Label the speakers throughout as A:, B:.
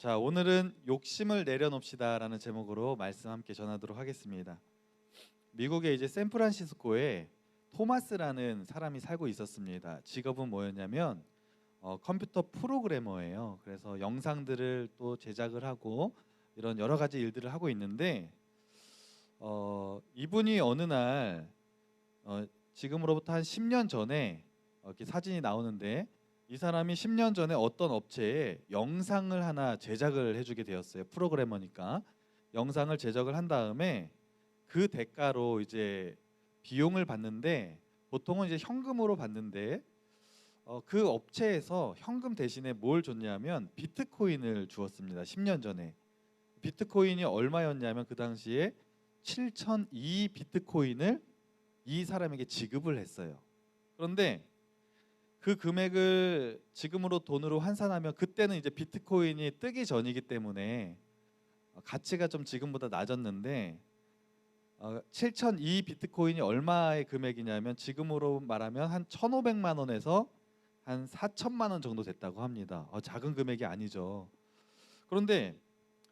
A: 자, 오늘은 욕심을 내려놓읍시다라는 제목으로 말씀 함께 전하도록 하겠습니다. 미국의 이제 샌프란시스코에 토마스라는 사람이 살고 있었습니다. 직업은 뭐였냐면 컴퓨터 프로그래머예요. 그래서 영상들을 또 제작을 하고 이런 여러 가지 일들을 하고 있는데 이분이 어느 날 지금으로부터 한 10년 전에 이렇게 사진이 나오는데 이 사람이 10년 전에 어떤 업체에 영상을 하나 제작을 해주게 되었어요. 프로그래머니까 영상을 제작을 한 다음에 그 대가로 이제 비용을 받는데 보통은 이제 현금으로 받는데 그 업체에서 현금 대신에 뭘 줬냐면 비트코인을 주었습니다. 10년 전에 비트코인이 얼마였냐면 그 당시에 7,002 비트코인을 이 사람에게 지급을 했어요. 그런데 그 금액을 지금으로 돈으로 환산하면 그때는 이제 비트코인이 뜨기 전이기 때문에 가치가 좀 지금보다 낮았는데 7,002 비트코인이 얼마의 금액이냐면 지금으로 말하면 한 1,500만 원에서 한 4천만 원 정도 됐다고 합니다. 작은 금액이 아니죠. 그런데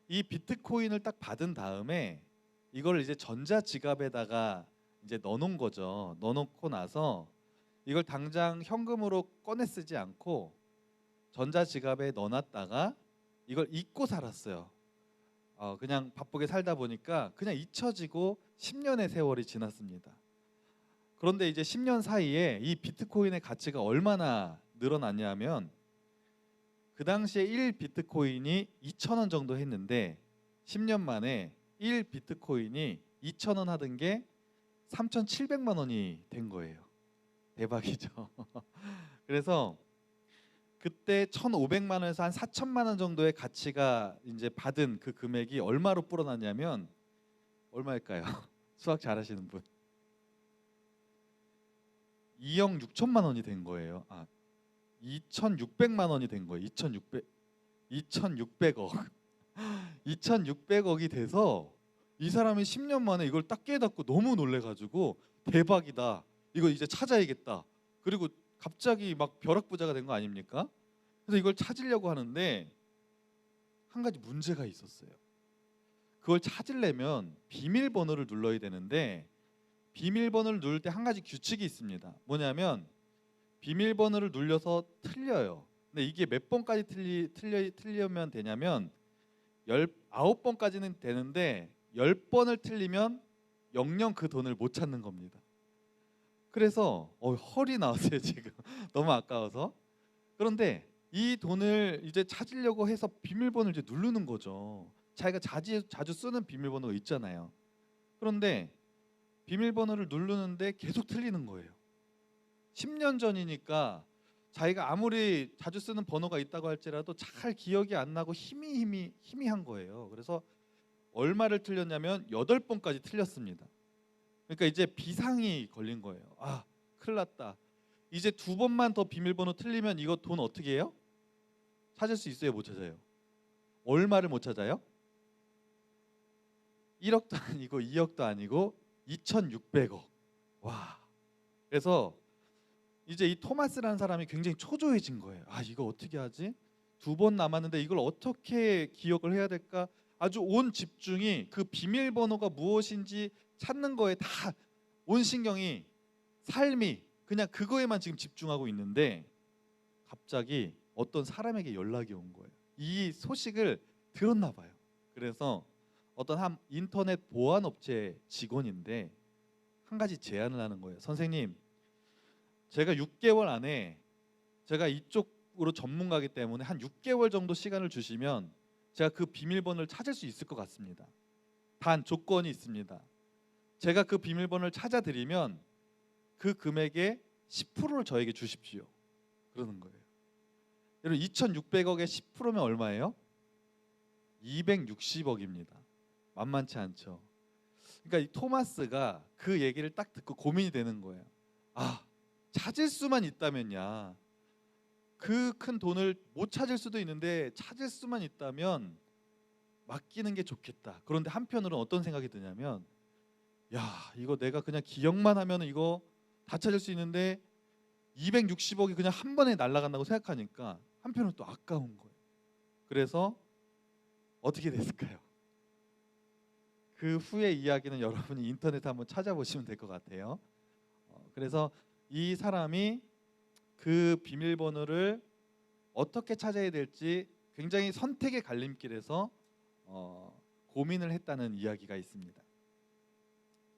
A: 이 비트코인을 딱 받은 다음에 이걸 이제 전자지갑에다가 이제 넣어놓은 거죠. 넣어놓고 나서 이걸 당장 현금으로 꺼내 쓰지 않고 전자지갑에 넣어놨다가 이걸 잊고 살았어요. 그냥 바쁘게 살다 보니까 그냥 잊혀지고 10년의 세월이 지났습니다. 그런데 이제 10년 사이에 이 비트코인의 가치가 얼마나 늘어났냐면 그 당시에 1 비트코인이 2,000원 정도 했는데 10년 만에 1 비트코인이 2,000원 하던 게 3,700만 원이 된 거예요. 대박이죠. 그래서 그때 1,500만 원에서 한 4천만 원 정도의 가치가 이제 받은 그 금액이 얼마로 불어났냐면 얼마일까요? 수학 잘하시는 분. 2억 6천만 원이 된 거예요. 2,600만 원이 된 거예요. 2,600억. 2,600억이 돼서 이 사람이 10년 만에 이걸 딱 깨닫고 너무 놀래가지고 대박이다. 이거 이제 찾아야겠다. 그리고 갑자기 막 벼락부자가 된 거 아닙니까? 그래서 이걸 찾으려고 하는데 한 가지 문제가 있었어요. 그걸 찾으려면 비밀번호를 눌러야 되는데 비밀번호를 누를 때 한 가지 규칙이 있습니다. 뭐냐면 비밀번호를 눌려서 틀려요. 근데 이게 몇 번까지 틀리면 되냐면 19번까지는 되는데 10번을 틀리면 영영 그 돈을 못 찾는 겁니다. 그래서 헐이 나왔어요 지금. 너무 아까워서. 그런데 이 돈을 이제 찾으려고 해서 비밀번호를 이제 누르는 거죠. 자기가 자주 쓰는 비밀번호가 있잖아요. 그런데 비밀번호를 누르는데 계속 틀리는 거예요. 10년 전이니까 자기가 아무리 자주 쓰는 번호가 있다고 할지라도 잘 기억이 안 나고 희미한 거예요. 그래서 얼마를 틀렸냐면 8번까지 틀렸습니다. 그러니까 이제 비상이 걸린 거예요. 큰일 났다. 이제 2번만 더 비밀번호 틀리면 이거 돈 어떻게 해요? 찾을 수 있어요? 못 찾아요? 얼마를 못 찾아요? 1억도 아니고 2억도 아니고 2,600억. 와. 그래서 이제 이 토마스라는 사람이 굉장히 초조해진 거예요. 이거 어떻게 하지? 2번 남았는데 이걸 어떻게 기억을 해야 될까? 아주 온 집중이 그 비밀번호가 무엇인지 찾는 거에 다 온 신경이 삶이 그냥 그거에만 지금 집중하고 있는데 갑자기 어떤 사람에게 연락이 온 거예요. 이 소식을 들었나 봐요. 그래서 어떤 한 인터넷 보안 업체 직원인데 한 가지 제안을 하는 거예요. 선생님, 제가 6개월 안에 제가 이쪽으로 전문가이기 때문에 한 6개월 정도 시간을 주시면 제가 그 비밀번호를 찾을 수 있을 것 같습니다. 단 조건이 있습니다. 제가 그 비밀번호를 찾아드리면 그 금액의 10%를 저에게 주십시오. 그러는 거예요. 여러분 2,600억의 10%면 얼마예요? 260억입니다. 만만치 않죠. 그러니까 이 토마스가 그 얘기를 딱 듣고 고민이 되는 거예요. 찾을 수만 있다면야 그 큰 돈을 못 찾을 수도 있는데 찾을 수만 있다면 맡기는 게 좋겠다. 그런데 한편으로는 어떤 생각이 드냐면 이거 내가 그냥 기억만 하면 이거 다 찾을 수 있는데 260억이 그냥 한 번에 날아간다고 생각하니까 한편으로는 또 아까운 거예요. 그래서 어떻게 됐을까요? 그 후의 이야기는 여러분이 인터넷에 한번 찾아보시면 될 것 같아요. 그래서 이 사람이 그 비밀번호를 어떻게 찾아야 될지 굉장히 선택의 갈림길에서 고민을 했다는 이야기가 있습니다.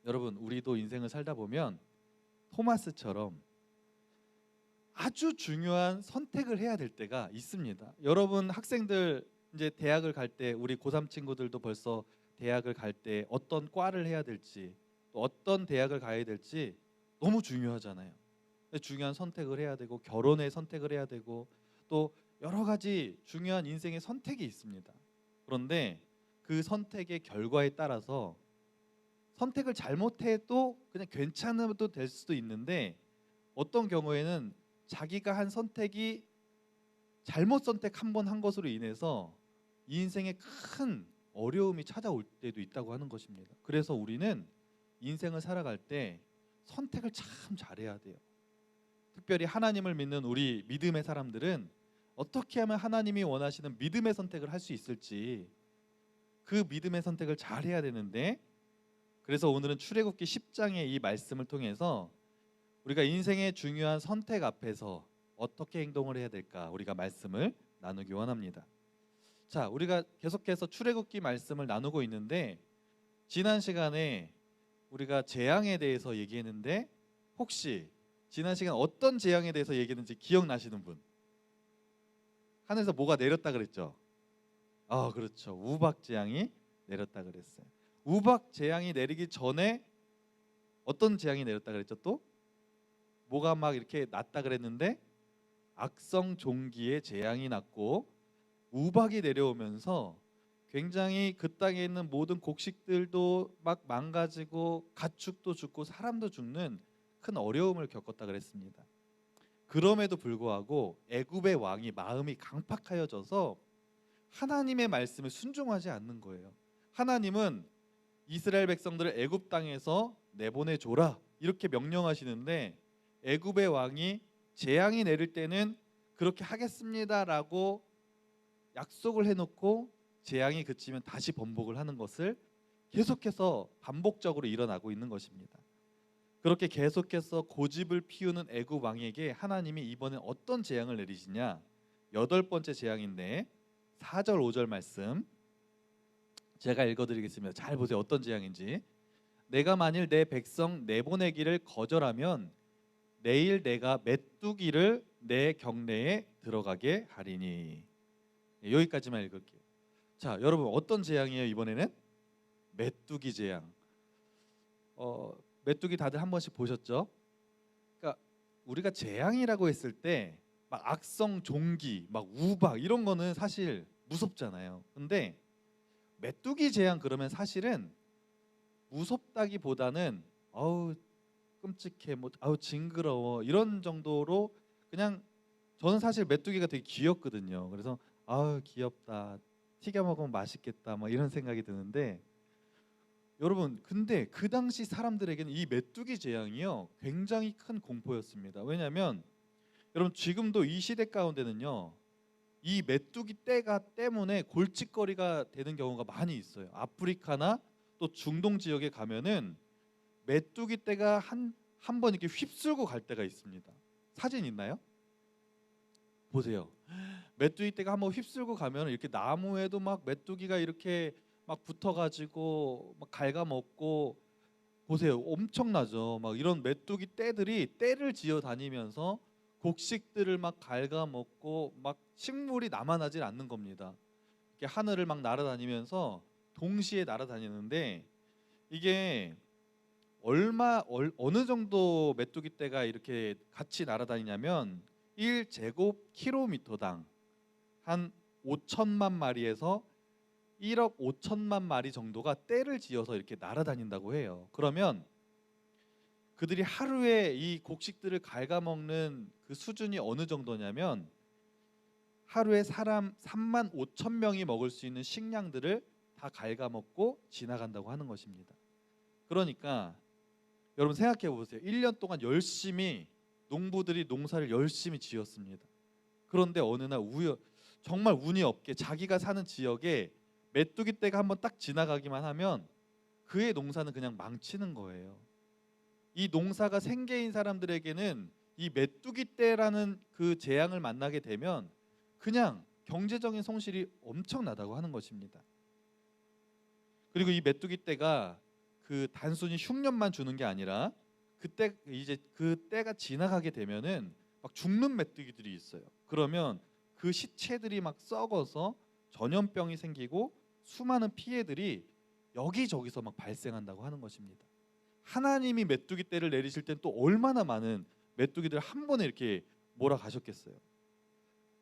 A: 여러분, 우리도 인생을 살다 보면 토마스처럼 아주 중요한 선택을 해야 될 때가 있습니다. 여러분 학생들 이제 대학을 갈 때, 우리 고3 친구들도 벌써 대학을 갈 때 어떤 과를 해야 될지, 또 어떤 대학을 가야 될지 너무 중요하잖아요. 중요한 선택을 해야 되고, 결혼의 선택을 해야 되고, 또 여러 가지 중요한 인생의 선택이 있습니다. 그런데 그 선택의 결과에 따라서 선택을 잘못해도 그냥 괜찮아도 될 수도 있는데, 어떤 경우에는 자기가 한 선택이 잘못 선택 한 번 한 것으로 인해서 이 인생에 큰 어려움이 찾아올 때도 있다고 하는 것입니다. 그래서 우리는 인생을 살아갈 때 선택을 참 잘해야 돼요. 특별히 하나님을 믿는 우리 믿음의 사람들은 어떻게 하면 하나님이 원하시는 믿음의 선택을 할 수 있을지, 그 믿음의 선택을 잘해야 되는데, 그래서 오늘은 출애굽기 10장의 이 말씀을 통해서 우리가 인생의 중요한 선택 앞에서 어떻게 행동을 해야 될까, 우리가 말씀을 나누기 원합니다. 자, 우리가 계속해서 출애굽기 말씀을 나누고 있는데, 지난 시간에 우리가 재앙에 대해서 얘기했는데, 혹시 지난 시간 어떤 재앙에 대해서 얘기했는지 기억나시는 분? 하늘에서 뭐가 내렸다 그랬죠? 그렇죠. 우박 재앙이 내렸다 그랬어요. 우박 재앙이 내리기 전에 어떤 재앙이 내렸다 그랬죠? 또 뭐가 막 이렇게 났다 그랬는데, 악성 종기의 재앙이 났고, 우박이 내려오면서 굉장히 그 땅에 있는 모든 곡식들도 막 망가지고, 가축도 죽고 사람도 죽는 큰 어려움을 겪었다 그랬습니다. 그럼에도 불구하고 애굽의 왕이 마음이 강팍하여져서 하나님의 말씀에 순종하지 않는 거예요. 하나님은 이스라엘 백성들을 애굽 땅에서 내보내 줘라 이렇게 명령하시는데, 애굽의 왕이 재앙이 내릴 때는 그렇게 하겠습니다라고 약속을 해놓고 재앙이 그치면 다시 번복을 하는 것을 계속해서 반복적으로 일어나고 있는 것입니다. 그렇게 계속해서 고집을 피우는 애굽 왕에게 하나님이 이번엔 어떤 재앙을 내리시냐, 8번째 재앙인데 4절 5절 말씀 제가 읽어드리겠습니다. 잘 보세요. 어떤 재앙인지. 내가 만일 내 백성 내보내기를 거절하면 내일 내가 메뚜기를 내 경내에 들어가게 하리니. 여기까지만 읽을게요. 자, 여러분 어떤 재앙이에요 이번에는? 메뚜기 재앙. 메뚜기 다들 한 번씩 보셨죠? 그러니까 우리가 재앙이라고 했을 때 막 악성 종기, 막 우박 이런 거는 사실 무섭잖아요. 근데 메뚜기 재앙 그러면 사실은 무섭다기보다는 아우 끔찍해, 뭐 아우 징그러워 이런 정도로, 그냥 저는 사실 메뚜기가 되게 귀엽거든요. 그래서 아우 귀엽다, 튀겨 먹으면 맛있겠다, 뭐 이런 생각이 드는데, 여러분 근데 그 당시 사람들에게는 이 메뚜기 재앙이요 굉장히 큰 공포였습니다. 왜냐하면 여러분 지금도 이 시대 가운데는요 이 메뚜기 떼가 때문에 골칫거리가 되는 경우가 많이 있어요. 아프리카나 또 중동 지역에 가면은 메뚜기 떼가 한 번 이렇게 휩쓸고 갈 때가 있습니다. 사진 있나요? 보세요. 메뚜기 떼가 한번 휩쓸고 가면 이렇게 나무에도 막 메뚜기가 이렇게 막 붙어가지고 막 갉아먹고, 보세요. 엄청나죠. 막 이런 메뚜기 떼들이 떼를 지어 다니면서 곡식들을 막 갉아먹고 막 식물이 남아나질 않는 겁니다. 이렇게 하늘을 막 날아다니면서 동시에 날아다니는데, 이게 어느 정도 메뚜기 떼가 이렇게 같이 날아다니냐면 1제곱킬로미터당 한 5천만 마리에서 1억 5천만 마리 정도가 떼를 지어서 이렇게 날아다닌다고 해요. 그러면 그들이 하루에 이 곡식들을 갉아먹는 그 수준이 어느 정도냐면, 하루에 사람 3만 5천 명이 먹을 수 있는 식량들을 다 갉아먹고 지나간다고 하는 것입니다. 그러니까 여러분 생각해 보세요. 1년 동안 열심히 농부들이 농사를 열심히 지었습니다. 그런데 어느 날 정말 운이 없게 자기가 사는 지역에 메뚜기 떼가 한번 딱 지나가기만 하면 그의 농사는 그냥 망치는 거예요. 이 농사가 생계인 사람들에게는 이 메뚜기 떼라는 그 재앙을 만나게 되면 그냥 경제적인 손실이 엄청나다고 하는 것입니다. 그리고 이 메뚜기 떼가 그 단순히 흉년만 주는 게 아니라 그때 이제 그 때가 지나가게 되면은 막 죽는 메뚜기들이 있어요. 그러면 그 시체들이 막 썩어서 전염병이 생기고 수많은 피해들이 여기저기서 막 발생한다고 하는 것입니다. 하나님이 메뚜기 떼를 내리실 땐 또 얼마나 많은 메뚜기들 한 번에 이렇게 몰아가셨겠어요.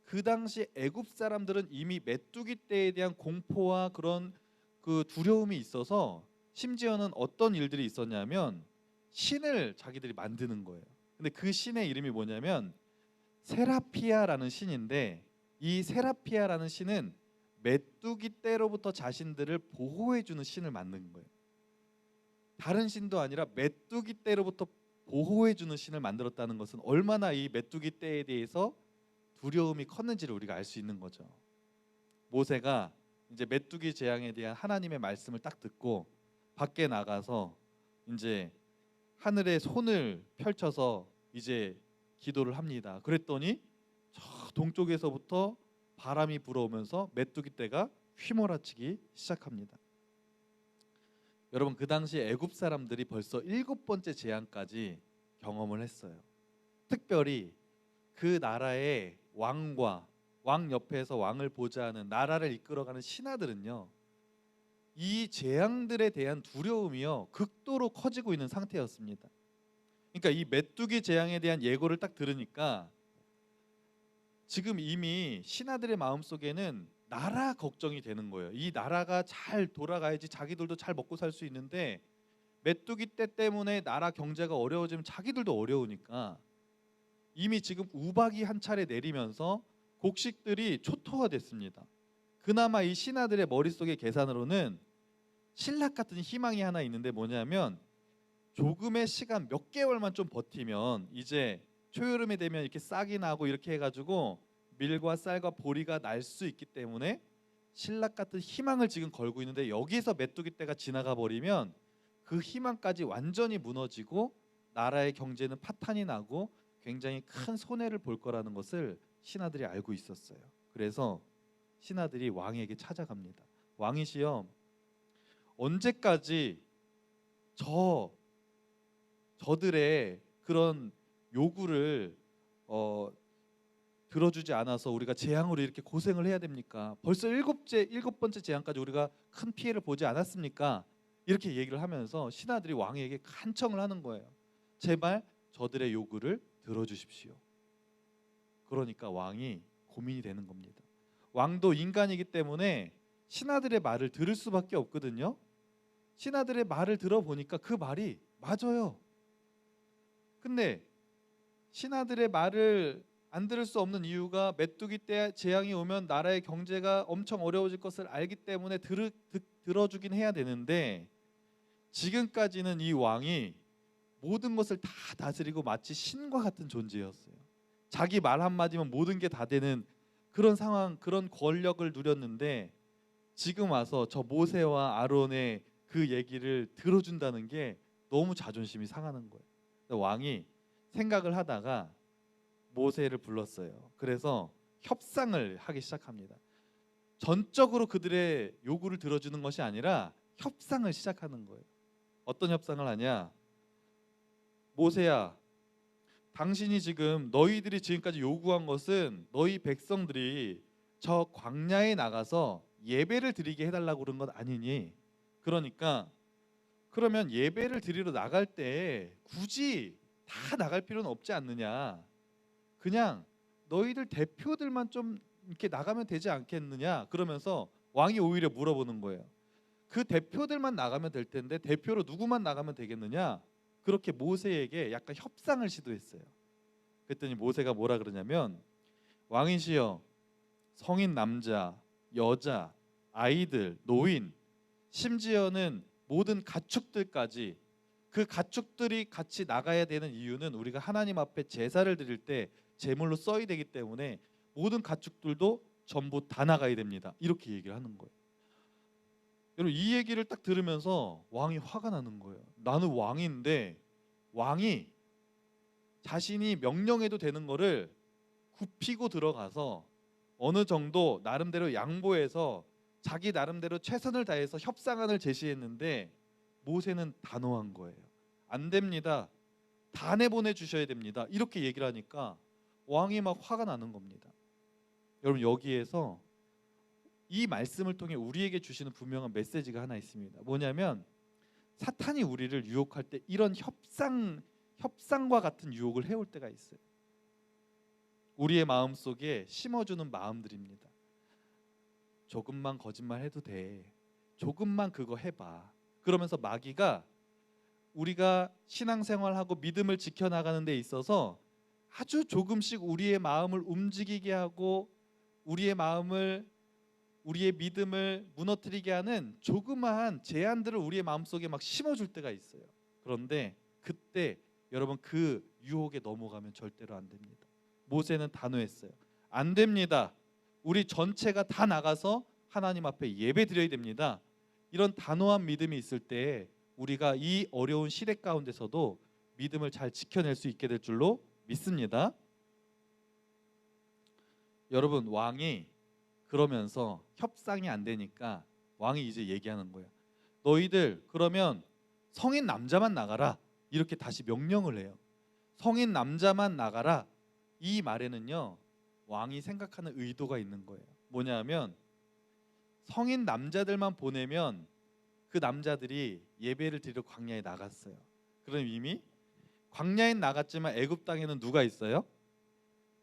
A: 그 당시 애굽 사람들은 이미 메뚜기 떼에 대한 공포와 그런 그 두려움이 있어서 심지어는 어떤 일들이 있었냐면 신을 자기들이 만드는 거예요. 근데 그 신의 이름이 뭐냐면 세라피아라는 신인데, 이 세라피아라는 신은 메뚜기 떼로부터 자신들을 보호해 주는 신을 만든 거예요. 다른 신도 아니라 메뚜기 떼로부터 보호해 주는 신을 만들었다는 것은 얼마나 이 메뚜기 떼에 대해서 두려움이 컸는지를 우리가 알 수 있는 거죠. 모세가 이제 메뚜기 재앙에 대한 하나님의 말씀을 딱 듣고 밖에 나가서 이제 하늘에 손을 펼쳐서 이제 기도를 합니다. 그랬더니 저 동쪽에서부터 바람이 불어오면서 메뚜기 떼가 휘몰아치기 시작합니다. 여러분, 그 당시 애굽 사람들이 벌써 7번째 재앙까지 경험을 했어요. 특별히 그 나라의 왕과 왕 옆에서 왕을 보좌하는 나라를 이끌어가는 신하들은요, 이 재앙들에 대한 두려움이요 극도로 커지고 있는 상태였습니다. 그러니까 이 메뚜기 재앙에 대한 예고를 딱 들으니까 지금 이미 신하들의 마음속에는 나라 걱정이 되는 거예요. 이 나라가 잘 돌아가야지 자기들도 잘 먹고 살 수 있는데 메뚜기 떼 때문에 나라 경제가 어려워지면 자기들도 어려우니까 이미 지금 우박이 한 차례 내리면서 곡식들이 초토화됐습니다. 그나마 이 신하들의 머릿속의 계산으로는 신락 같은 희망이 하나 있는데 뭐냐면 조금의 시간 몇 개월만 좀 버티면 이제 초여름이 되면 이렇게 싹이 나고 이렇게 해가지고 밀과 쌀과 보리가 날 수 있기 때문에 신락 같은 희망을 지금 걸고 있는데 여기서 메뚜기 떼가 지나가 버리면 그 희망까지 완전히 무너지고 나라의 경제는 파탄이 나고 굉장히 큰 손해를 볼 거라는 것을 신하들이 알고 있었어요. 그래서 신하들이 왕에게 찾아갑니다. 왕이시여, 언제까지 저들의 그런 요구를 들어주지 않아서 우리가 재앙으로 이렇게 고생을 해야 됩니까? 벌써 일곱 번째 재앙까지 우리가 큰 피해를 보지 않았습니까? 이렇게 얘기를 하면서 신하들이 왕에게 간청을 하는 거예요. 제발 저들의 요구를 들어주십시오. 그러니까 왕이 고민이 되는 겁니다. 왕도 인간이기 때문에 신하들의 말을 들을 수밖에 없거든요. 신하들의 말을 들어보니까 그 말이 맞아요. 근데 신하들의 말을 안 들을 수 없는 이유가 메뚜기 떼 재앙이 오면 나라의 경제가 엄청 어려워질 것을 알기 때문에 들어주긴 해야 되는데 지금까지는 이 왕이 모든 것을 다 다스리고 마치 신과 같은 존재였어요. 자기 말 한마디면 모든 게 다 되는 그런 상황, 그런 권력을 누렸는데 지금 와서 저 모세와 아론의 그 얘기를 들어준다는 게 너무 자존심이 상하는 거예요. 왕이 생각을 하다가 모세를 불렀어요. 그래서 협상을 하기 시작합니다. 전적으로 그들의 요구를 들어주는 것이 아니라 협상을 시작하는 거예요. 어떤 협상을 하냐? 모세야, 당신이 지금 너희들이 지금까지 요구한 것은 너희 백성들이 저 광야에 나가서 예배를 드리게 해달라고 그런 것 아니니? 그러니까 그러면 예배를 드리러 나갈 때 굳이 다 나갈 필요는 없지 않느냐? 그냥 너희들 대표들만 좀 이렇게 나가면 되지 않겠느냐? 그러면서 왕이 오히려 물어보는 거예요. 그 대표들만 나가면 될 텐데 대표로 누구만 나가면 되겠느냐? 그렇게 모세에게 약간 협상을 시도했어요. 그랬더니 모세가 뭐라 그러냐면 왕이시여, 성인 남자, 여자, 아이들, 노인, 심지어는 모든 가축들까지 그 가축들이 같이 나가야 되는 이유는 우리가 하나님 앞에 제사를 드릴 때 제물로 써야 되기 때문에 모든 가축들도 전부 다 나가야 됩니다. 이렇게 얘기를 하는 거예요. 여러분 이 얘기를 딱 들으면서 왕이 화가 나는 거예요. 나는 왕인데 왕이 자신이 명령해도 되는 거를 굽히고 들어가서 어느 정도 나름대로 양보해서 자기 나름대로 최선을 다해서 협상안을 제시했는데 모세는 단호한 거예요. 안 됩니다. 다 내보내 주셔야 됩니다. 이렇게 얘기를 하니까 왕이 막 화가 나는 겁니다. 여러분 여기에서 이 말씀을 통해 우리에게 주시는 분명한 메시지가 하나 있습니다. 뭐냐면 사탄이 우리를 유혹할 때 이런 협상과 같은 유혹을 해올 때가 있어요. 우리의 마음 속에 심어주는 마음들입니다. 조금만 거짓말 해도 돼. 조금만 그거 해봐. 그러면서 마귀가 우리가 신앙생활하고 믿음을 지켜나가는 데 있어서 아주 조금씩 우리의 마음을 움직이게 하고 우리의 믿음을 무너뜨리게 하는 조그마한 제안들을 우리의 마음속에 막 심어줄 때가 있어요. 그런데 그때 여러분 그 유혹에 넘어가면 절대로 안 됩니다. 모세는 단호했어요. 안 됩니다. 우리 전체가 다 나가서 하나님 앞에 예배 드려야 됩니다. 이런 단호한 믿음이 있을 때 우리가 이 어려운 시대 가운데서도 믿음을 잘 지켜낼 수 있게 될 줄로 믿습니다. 여러분 왕이 그러면서 협상이 안 되니까 왕이 이제 얘기하는 거예요. 너희들 그러면 성인 남자만 나가라. 이렇게 다시 명령을 해요. 성인 남자만 나가라. 이 말에는요 왕이 생각하는 의도가 있는 거예요. 뭐냐면 성인 남자들만 보내면 그 남자들이 예배를 드리러 광야에 나갔어요. 그럼 이미 광야에 나갔지만 애굽 땅에는 누가 있어요?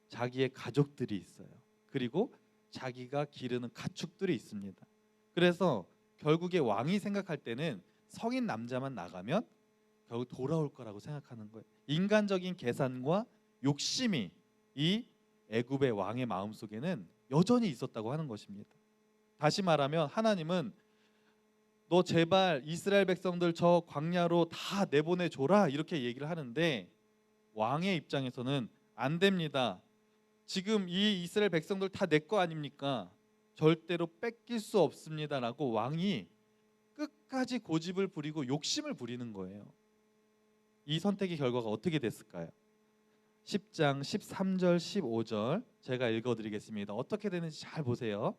A: 자기의 가족들이 있어요. 그리고 자기가 기르는 가축들이 있습니다. 그래서 결국에 왕이 생각할 때는 성인 남자만 나가면 결국 돌아올 거라고 생각하는 거예요. 인간적인 계산과 욕심이 이 애굽의 왕의 마음속에는 여전히 있었다고 하는 것입니다. 다시 말하면 하나님은 너 제발 이스라엘 백성들 저 광야로 다 내보내줘라 이렇게 얘기를 하는데 왕의 입장에서는 안 됩니다. 지금 이 이스라엘 백성들 다 내 거 아닙니까? 절대로 뺏길 수 없습니다라고 왕이 끝까지 고집을 부리고 욕심을 부리는 거예요. 이 선택의 결과가 어떻게 됐을까요? 10장 13절 15절 제가 읽어드리겠습니다. 어떻게 되는지 잘 보세요.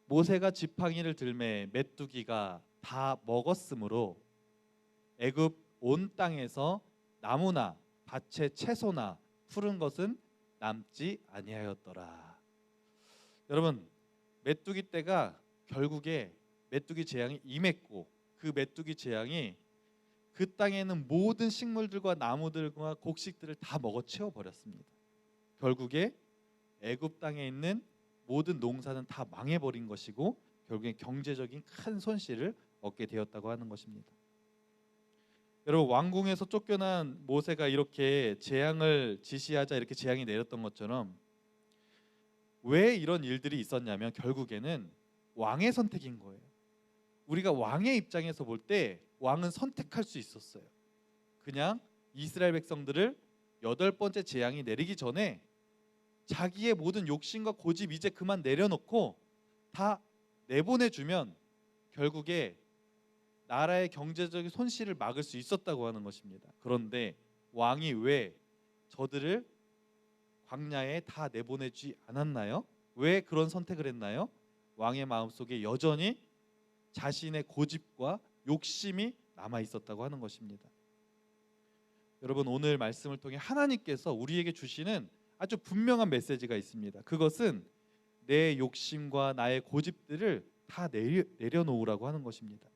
A: 모세가 지팡이를 들매 메뚜기가 다 먹었으므로 애굽 온 땅에서 나무나 밭의 채소나 푸른 것은 남지 아니하였더라. 여러분 메뚜기 떼가 결국에 메뚜기 재앙이 임했고 그 메뚜기 재앙이 그 땅에 있는 모든 식물들과 나무들과 곡식들을 다 먹어치워 버렸습니다. 결국에 애굽 땅에 있는 모든 농사는 다 망해버린 것이고 결국에 경제적인 큰 손실을 얻게 되었다고 하는 것입니다. 여러분 왕궁에서 쫓겨난 모세가 이렇게 재앙을 지시하자 이렇게 재앙이 내렸던 것처럼 왜 이런 일들이 있었냐면 결국에는 왕의 선택인 거예요. 우리가 왕의 입장에서 볼 때 왕은 선택할 수 있었어요. 그냥 이스라엘 백성들을 8번째 재앙이 내리기 전에 자기의 모든 욕심과 고집 이제 그만 내려놓고 다 내보내주면 결국에 나라의 경제적인 손실을 막을 수 있었다고 하는 것입니다. 그런데 왕이 왜 저들을 광야에 다 내보내지 않았나요? 왜 그런 선택을 했나요? 왕의 마음속에 여전히 자신의 고집과 욕심이 남아 있었다고 하는 것입니다. 여러분 오늘 말씀을 통해 하나님께서 우리에게 주시는 아주 분명한 메시지가 있습니다. 그것은 내 욕심과 나의 고집들을 다 내려놓으라고 하는 것입니다.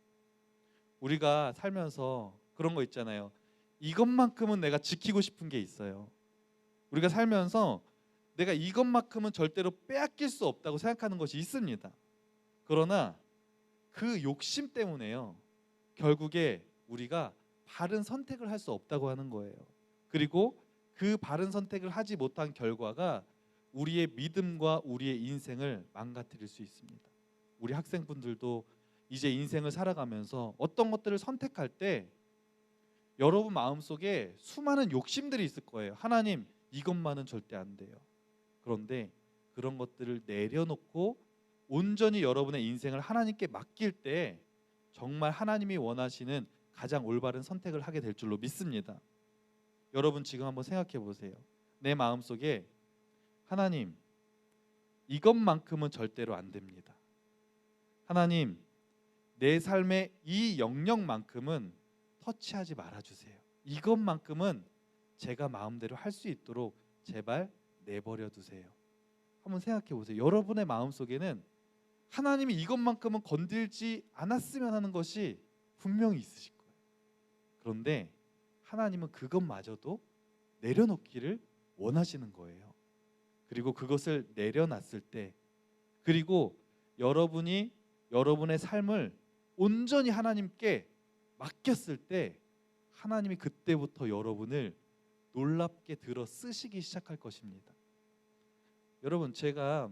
A: 우리가 살면서 그런 거 있잖아요. 이것만큼은 내가 지키고 싶은 게 있어요. 우리가 살면서 내가 이것만큼은 절대로 빼앗길 수 없다고 생각하는 것이 있습니다. 그러나 그 욕심 때문에요. 결국에 우리가 바른 선택을 할 수 없다고 하는 거예요. 그리고 그 바른 선택을 하지 못한 결과가 우리의 믿음과 우리의 인생을 망가뜨릴 수 있습니다. 우리 학생분들도 이제 인생을 살아가면서 어떤 것들을 선택할 때 여러분 마음속에 수많은 욕심들이 있을 거예요. 하나님 이것만은 절대 안 돼요. 그런데 그런 것들을 내려놓고 온전히 여러분의 인생을 하나님께 맡길 때 정말 하나님이 원하시는 가장 올바른 선택을 하게 될 줄로 믿습니다. 여러분 지금 한번 생각해 보세요. 내 마음속에 하나님, 이것만큼은 절대로 안 됩니다. 하나님, 내 삶의 이 영역만큼은 터치하지 말아주세요. 이것만큼은 제가 마음대로 할 수 있도록 제발 내버려 두세요. 한번 생각해 보세요. 여러분의 마음속에는 하나님이 이것만큼은 건들지 않았으면 하는 것이 분명히 있으실 거예요. 그런데 하나님은 그것마저도 내려놓기를 원하시는 거예요. 그리고 그것을 내려놨을 때, 그리고 여러분이 여러분의 삶을 온전히 하나님께 맡겼을 때, 하나님이 그때부터 여러분을 놀랍게 들어 쓰시기 시작할 것입니다. 여러분, 제가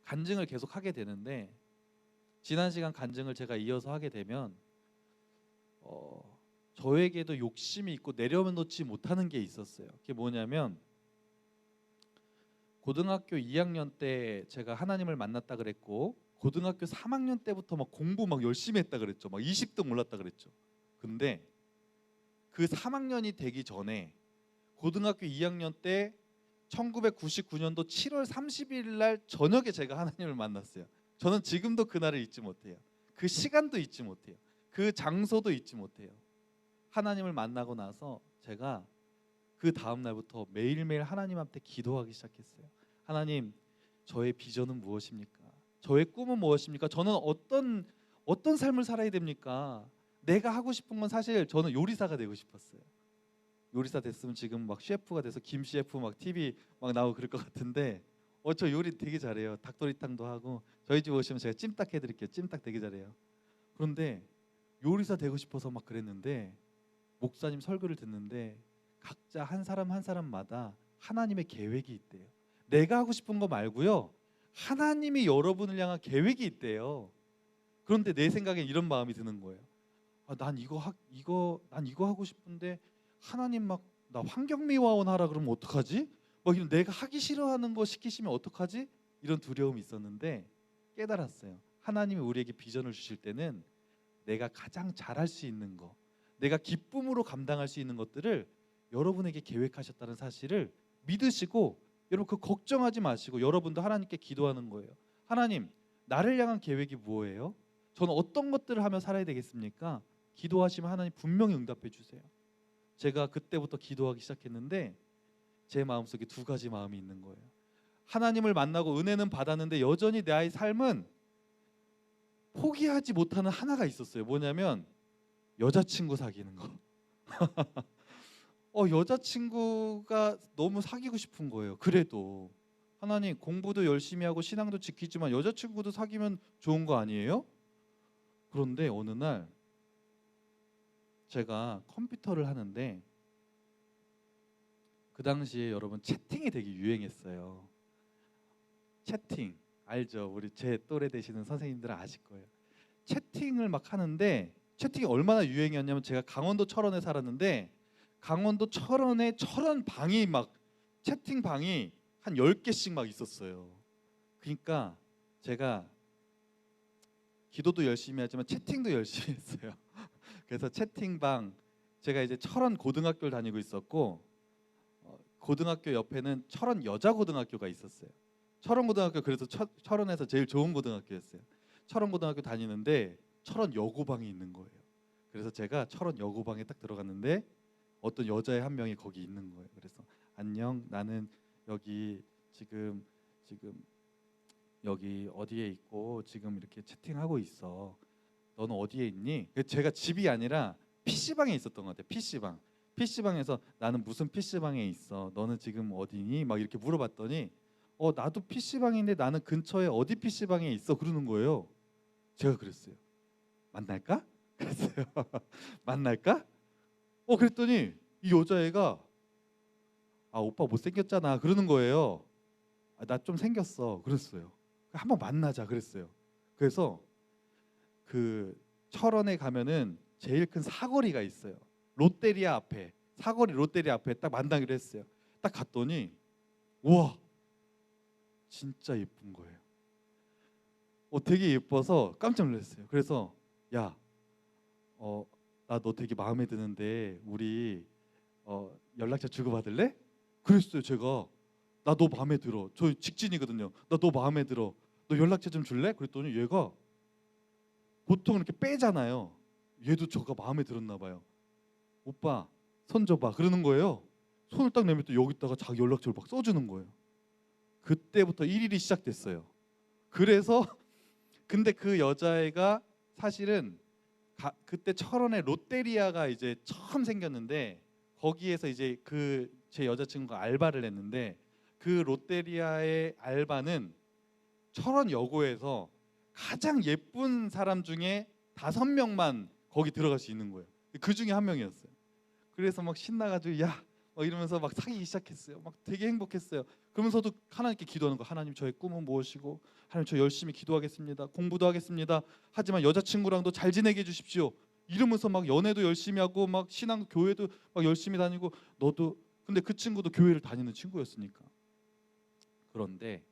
A: 간증을 계속 하게 되는데, 지난 시간 간증을 제가 이어서 하게 되면 저에게도 욕심이 있고 내려놓지 못하는 게 있었어요. 그게 뭐냐면, 고등학교 2학년 때 제가 하나님을 만났다 그랬고, 고등학교 3학년 때부터 막 공부 막 열심히 했다 그랬죠. 막 20등 올랐다 그랬죠. 근데 그 3학년이 되기 전에 고등학교 2학년 때 1999년도 7월 30일 날 저녁에 제가 하나님을 만났어요. 저는 지금도 그날을 잊지 못해요. 그 시간도 잊지 못해요. 그 장소도 잊지 못해요. 하나님을 만나고 나서 제가 그 다음 날부터 매일매일 하나님한테 기도하기 시작했어요. 하나님, 저의 비전은 무엇입니까? 저의 꿈은 무엇입니까? 저는 어떤 삶을 살아야 됩니까? 내가 하고 싶은 건 사실 저는 요리사가 되고 싶었어요. 요리사 됐으면 지금 막 셰프가 돼서 김 셰프 막 TV 막 나오고 그럴 것 같은데, 저 요리 되게 잘해요. 닭도리탕도 하고, 저희 집 오시면 제가 찜닭 해드릴게요. 찜닭 되게 잘해요. 그런데 요리사 되고 싶어서 막 그랬는데, 목사님 설교를 듣는데 각자 한 사람 한 사람마다 하나님의 계획이 있대요. 내가 하고 싶은 거 말고요, 하나님이 여러분을 향한 계획이 있대요. 그런데 내 생각엔 이런 마음이 드는 거예요. 난 이거 하고 싶은데 하나님 막 나 환경미화원 하라 그러면 어떡하지? 막 이런, 내가 하기 싫어하는 거 시키시면 어떡하지? 이런 두려움이 있었는데 깨달았어요. 하나님이 우리에게 비전을 주실 때는 내가 가장 잘할 수 있는 거, 내가 기쁨으로 감당할 수 있는 것들을 여러분에게 계획하셨다는 사실을 믿으시고, 여러분 그 걱정하지 마시고 여러분도 하나님께 기도하는 거예요. 하나님, 나를 향한 계획이 뭐예요? 저는 어떤 것들을 하며 살아야 되겠습니까? 기도하시면 하나님 분명히 응답해 주세요. 제가 그때부터 기도하기 시작했는데 제 마음속에 두 가지 마음이 있는 거예요. 하나님을 만나고 은혜는 받았는데 여전히 나의 삶은 포기하지 못하는 하나가 있었어요. 뭐냐면 여자친구 사귀는 거. 여자친구가 너무 사귀고 싶은 거예요. 그래도 하나님, 공부도 열심히 하고 신앙도 지키지만 여자친구도 사귀면 좋은 거 아니에요? 그런데 어느 날 제가 컴퓨터를 하는데, 그 당시에 여러분 채팅이 되게 유행했어요. 채팅 알죠? 우리 제 또래 되시는 선생님들은 아실 거예요. 채팅을 막 하는데, 채팅이 얼마나 유행이었냐면, 제가 강원도 철원에 살았는데 강원도 철원에 철원 방이 막, 채팅 방이 한 10개씩 막 있었어요. 그러니까 제가 기도도 열심히 하지만 채팅도 열심히 했어요. 그래서 채팅방, 제가 이제 철원 고등학교를 다니고 있었고, 고등학교 옆에는 철원 여자고등학교가 있었어요. 철원 고등학교, 그래서 철원에서 제일 좋은 고등학교였어요. 철원 고등학교 다니는데 철원 여고방이 있는 거예요. 그래서 제가 철원 여고방에 딱 들어갔는데 어떤 여자애 한 명이 거기 있는 거예요. 그래서 안녕, 나는 여기 지금 여기 어디에 있고 지금 이렇게 채팅하고 있어. 너는 어디에 있니? 제가 집이 아니라 PC방에 있었던 것 같아요. PC방에서 나는 무슨 PC방에 있어. 너는 지금 어디니? 막 이렇게 물어봤더니 나도 PC방인데 나는 근처에 어디 PC방에 있어 그러는 거예요. 제가 그랬어요. 만날까? 그랬어요. 만날까? 그랬더니 이 여자애가 오빠 못생겼잖아 그러는 거예요. 나 좀 생겼어 그랬어요. 한번 만나자 그랬어요. 그래서 그 철원에 가면은 제일 큰 사거리가 있어요. 롯데리아 앞에, 사거리 롯데리아 앞에 딱 만나기로 했어요. 딱 갔더니 우와, 진짜 예쁜 거예요. 되게 예뻐서 깜짝 놀랐어요. 그래서 야, 나 너 되게 마음에 드는데 우리 연락처 주고받을래? 그랬어요. 제가 나 너 마음에 들어. 저 직진이거든요. 나 너 마음에 들어. 너 연락처 좀 줄래? 그랬더니 얘가 보통 이렇게 빼잖아요. 얘도 저가 마음에 들었나 봐요. 오빠 손 줘봐 그러는 거예요. 손을 딱 내면 또 여기다가 자기 연락처를 막 써주는 거예요. 그때부터 일일이 시작됐어요. 그래서 근데 그 여자애가 사실은 그때 철원에 롯데리아가 이제 처음 생겼는데 거기에서 이제 그 제 여자친구가 알바를 했는데 그 롯데리아의 알바는 철원여고에서 가장 예쁜 사람 중에 5명만 거기 들어갈 수 있는 거예요. 그 중에 한 명이었어요. 그래서 막 신나가지고 야 이러면서 막 사귀기 시작했어요. 막 되게 행복했어요. 그러면서도 하나님께 기도하는 거. 하나님 저의 꿈은 무엇이고 하나님 저 열심히 기도하겠습니다. 공부도 하겠습니다. 하지만 여자친구랑도 잘 지내게 해주십시오. 이러면서 막 연애도 열심히 하고 막 신앙 교회도 막 열심히 다니고 너도 근데 그 친구도 교회를 다니는 친구였으니까. 그런데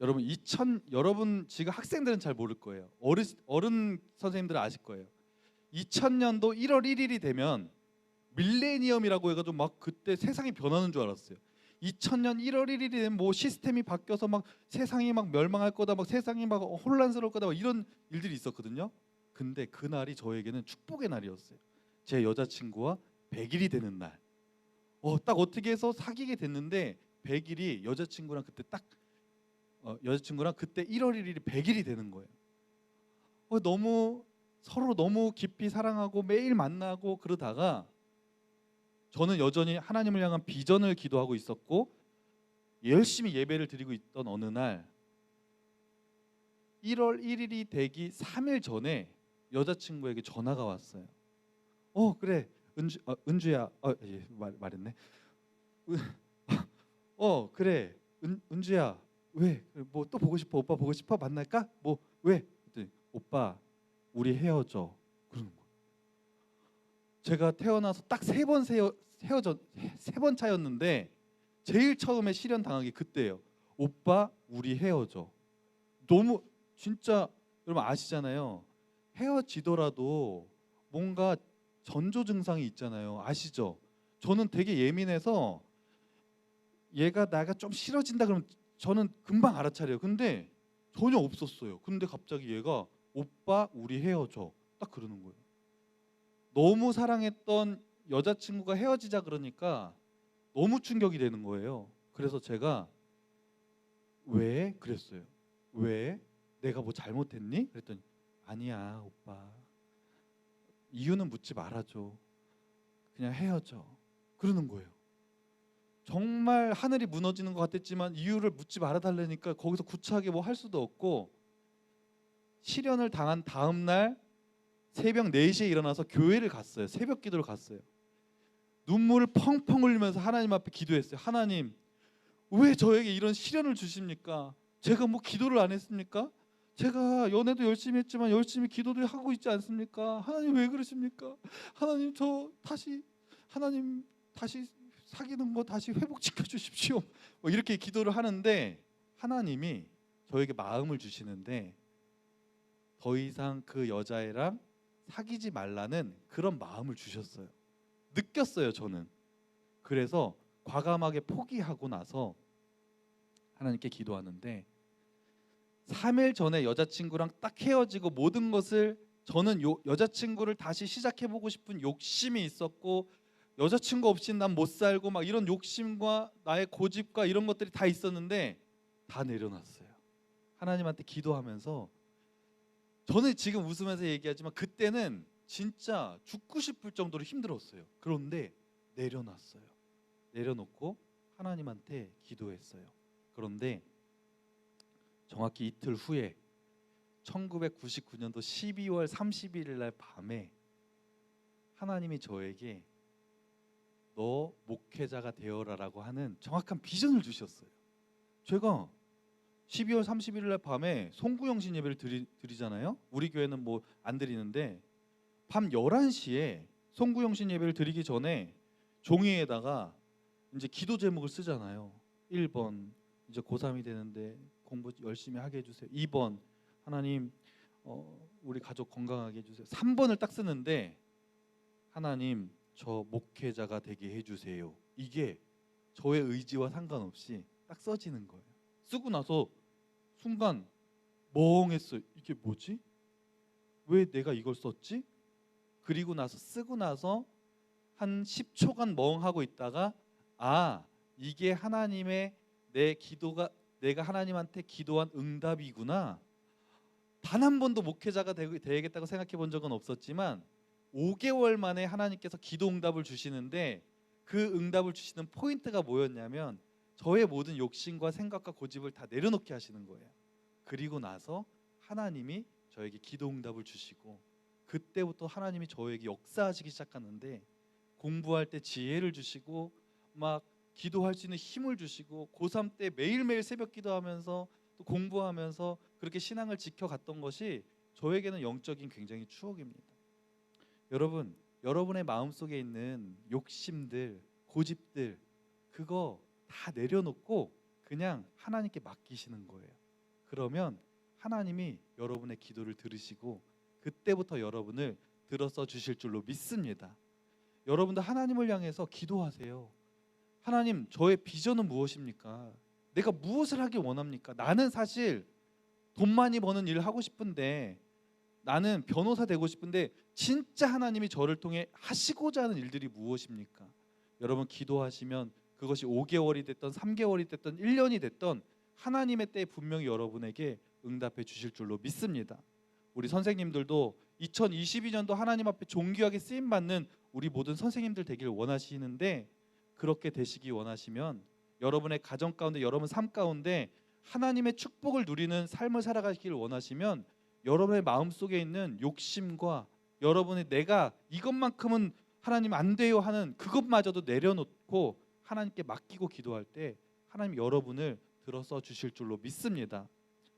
A: 여러분 지금 학생들은 잘 모를 거예요. 어른 선생님들은 아실 거예요. 2000년도 1월 1일이 되면 밀레니엄이라고 해가지고 막 그때 세상이 변하는 줄 알았어요. 2000년 1월 1일이 되면 뭐 시스템이 바뀌어서 막 세상이 막 멸망할 거다, 막 세상이 막 혼란스러울 거다, 막 이런 일들이 있었거든요. 근데 그 날이 저에게는 축복의 날이었어요. 제 여자친구와 100일이 되는 날. 딱 어떻게 해서 사귀게 됐는데 100일이 여자친구랑 그때 1월 1일이 100일이 되는 거예요. 너무 서로 너무 깊이 사랑하고 매일 만나고 그러다가 저는 여전히 하나님을 향한 비전을 기도하고 있었고 열심히 예배를 드리고 있던 어느 날 1월 1일이 되기 3일 전에 여자친구에게 전화가 왔어요. 그래 은주야 예, 말했네. 그래 은주야 왜 뭐 또 보고 싶어? 오빠 보고 싶어? 만날까? 뭐 왜? 그랬더니 오빠 우리 헤어져 그러는 거예요. 제가 태어나서 딱 헤어져 3번 차였는데 제일 처음에 실현 당한 게 그때예요. 오빠 우리 헤어져. 너무 진짜 여러분 아시잖아요. 헤어지더라도 뭔가 전조 증상이 있잖아요. 아시죠? 저는 되게 예민해서 얘가 나가 좀 싫어진다 그러면 저는 금방 알아차려요. 근데 전혀 없었어요. 근데 갑자기 얘가 오빠 우리 헤어져 딱 그러는 거예요. 너무 사랑했던 여자친구가 헤어지자 그러니까 너무 충격이 되는 거예요. 그래서 제가 왜? 그랬어요. 왜? 내가 뭐 잘못했니? 그랬더니 아니야 오빠 이유는 묻지 말아줘. 그냥 헤어져 그러는 거예요. 정말 하늘이 무너지는 것 같았지만 이유를 묻지 말아달라니까 거기서 구차하게 뭐 할 수도 없고 실현을 당한 다음 날 새벽 4시에 일어나서 교회를 갔어요. 새벽 기도를 갔어요. 눈물을 펑펑 흘리면서 하나님 앞에 기도했어요. 하나님 왜 저에게 이런 시련을 주십니까? 제가 뭐 기도를 안 했습니까? 제가 연애도 열심히 했지만 열심히 기도도 하고 있지 않습니까? 하나님 왜 그러십니까? 하나님 다시 사귀는 거 다시 회복시켜 주십시오. 뭐 이렇게 기도를 하는데 하나님이 저에게 마음을 주시는데 더 이상 그 여자애랑 사귀지 말라는 그런 마음을 주셨어요. 느꼈어요, 저는. 그래서 과감하게 포기하고 나서 하나님께 기도하는데 3일 전에 여자친구랑 딱 헤어지고 모든 것을 저는 여자친구를 다시 시작해보고 싶은 욕심이 있었고 여자친구 없이 난 못 살고 막 이런 욕심과 나의 고집과 이런 것들이 다 있었는데 다 내려놨어요. 하나님한테 기도하면서 저는 지금 웃으면서 얘기하지만 그때는 진짜 죽고 싶을 정도로 힘들었어요. 그런데 내려놨어요. 내려놓고 하나님한테 기도했어요. 그런데 정확히 이틀 후에 1999년도 12월 31일 날 밤에 하나님이 저에게 너 목회자가 되어라라고 하는 정확한 비전을 주셨어요. 제가 12월 31일 날 밤에 송구영신 예배를 드리잖아요. 우리 교회는 뭐 안 드리는데 밤 11시에 송구영신 예배를 드리기 전에 종이에다가 이제 기도 제목을 쓰잖아요. 1번 이제 고3이 되는데 공부 열심히 하게 해주세요. 2번 하나님 우리 가족 건강하게 해주세요. 3번을 딱 쓰는데 하나님 저 목회자가 되게 해주세요. 이게 저의 의지와 상관없이 딱 써지는 거예요. 쓰고 나서 순간 멍했어요. 이게 뭐지? 왜 내가 이걸 썼지? 그리고 나서 쓰고 나서 한 10초간 멍하고 있다가 아 이게 하나님의 내 기도가 내가 하나님한테 기도한 응답이구나. 단 한 번도 목회자가 되겠다고 생각해 본 적은 없었지만 5개월 만에 하나님께서 기도 응답을 주시는데 그 응답을 주시는 포인트가 뭐였냐면 저의 모든 욕심과 생각과 고집을 다 내려놓게 하시는 거예요. 그리고 나서 하나님이 저에게 기도 응답을 주시고 그때부터 하나님이 저에게 역사하시기 시작하는데 공부할 때 지혜를 주시고 막 기도할 수 있는 힘을 주시고 고3 때 매일매일 새벽 기도하면서 또 공부하면서 그렇게 신앙을 지켜갔던 것이 저에게는 영적인 굉장히 추억입니다. 여러분, 여러분의 마음속에 있는 욕심들, 고집들 그거 다 내려놓고 그냥 하나님께 맡기시는 거예요. 그러면 하나님이 여러분의 기도를 들으시고 그때부터 여러분을 들어서 주실 줄로 믿습니다. 여러분도 하나님을 향해서 기도하세요. 하나님, 저의 비전은 무엇입니까? 내가 무엇을 하길 원합니까? 나는 사실 돈 많이 버는 일을 하고 싶은데 나는 변호사 되고 싶은데 진짜 하나님이 저를 통해 하시고자 하는 일들이 무엇입니까? 여러분 기도하시면 그것이 5개월이 됐던 3개월이 됐던 1년이 됐던 하나님의 때에 분명히 여러분에게 응답해 주실 줄로 믿습니다. 우리 선생님들도 2022년도 하나님 앞에 존귀하게 쓰임 받는 우리 모든 선생님들 되길 원하시는데 그렇게 되시기 원하시면 여러분의 가정 가운데 여러분 삶 가운데 하나님의 축복을 누리는 삶을 살아가길 원하시면 여러분의 마음속에 있는 욕심과 여러분의 내가 이것만큼은 하나님 안 돼요 하는 그것마저도 내려놓고 하나님께 맡기고 기도할 때 하나님 여러분을 들어서 주실 줄로 믿습니다.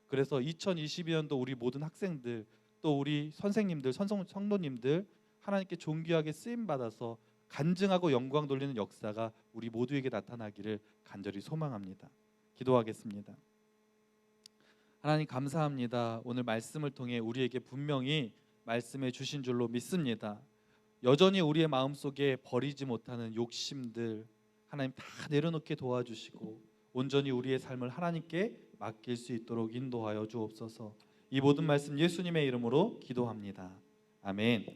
A: 그래서 2022년도 우리 모든 학생들 또 우리 선생님들, 성도님들 하나님께 존귀하게 쓰임 받아서 간증하고 영광 돌리는 역사가 우리 모두에게 나타나기를 간절히 소망합니다. 기도하겠습니다. 하나님 감사합니다. 오늘 말씀을 통해 우리에게 분명히 말씀해 주신 줄로 믿습니다. 여전히 우리의 마음속에 버리지 못하는 욕심들 하나님 다 내려놓게 도와주시고 온전히 우리의 삶을 하나님께 맡길 수 있도록 인도하여 주옵소서. 이 모든 말씀 예수님의 이름으로 기도합니다. 아멘.